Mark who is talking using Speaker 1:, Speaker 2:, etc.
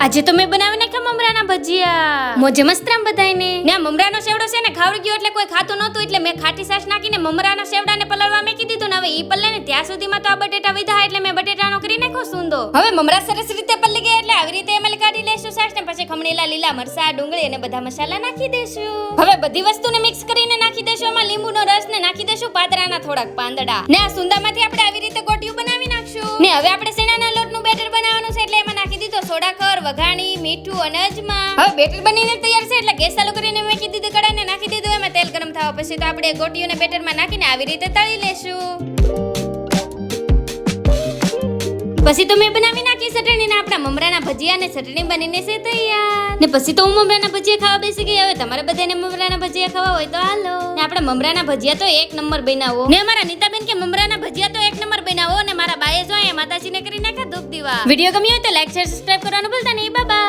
Speaker 1: આજે તો મેં બનાવી નાખ્યા મમરાના ભજીયા. મોજે મસ્તરામ બધાયને. ને આ મમરાનો સેવડો છે ને ખાવડી ગયો એટલે કોઈ ખાતું નહોતું એટલે મેં ખાટી સાસ નાખીને મમરાના સેવડાને પલળવા મેકી દીધું ને હવે ઈ પલ્લે ને ત્યાં સુધીમાં તો આ બટેટા વિધા એટલે મેં બટેટાનો કરી નાખ્યો સુંદો. હવે મમરા સરસ રીતે પલ્લી ગયા એટલે આવી રીતે એમાં કાઢી લેશું સાસ ને પછી ખમણેલા લીલા મરચા ડુંગળી અને બધા મસાલા નાખી દેશું. હવે બધી વસ્તુને મિક્સ કરીને નાખી દેશું. એમાં લીંબુનો રસ ને નાખી દેશું પાતરાના થોડાક પાંદડા ને આ સુંદામાંથી આપણે આવી રીતે ગોટિયું બનાવી નાખશું. ને હવે આપણે શેણાના લોટનું બેટર બનાવવાનું છે એટલે એમાં નાખી દીધો સોડાખોર વઘાણી મીઠું અને અજમા. હવે બેટર બનીને તૈયાર છે એટલે ગેસ ચાલુ કરીને મેકી દીધું કડાઈને નાખી દીધું. એમાં તેલ ગરમ થવા પછી તો આપણે ગોટીઓને બેટરમાં નાખીને આવી રીતે તળી લેશું. પછી તો મેં બનાવી નાખી ચટણી ને આપણા મમરાના ભજીયા ને ચટણી બનીને છે તૈયાર. ને પછી તો હું મમરાના ભજીયા ખાવા બેસી ગઈ. હવે તમારે બધાને મમરાના ભજીયા ખાવા હોય તો હાલો. ને આપણા મમરાના ભજીયા તો એક નંબર બનાવો. ને અમારા નીતાબેન કે મમરાના ભજીયા તો એક નંબર બનાવો. ને મારા બાએ જો અહીંયા માતાજીને કરી નાખ્યા ધૂપ દીવા. વિડીયો ગમ્યો હોય તો લાઈક શેર સબસ્ક્રાઇબ કરવાનું ભૂલતા નહીં. બાય.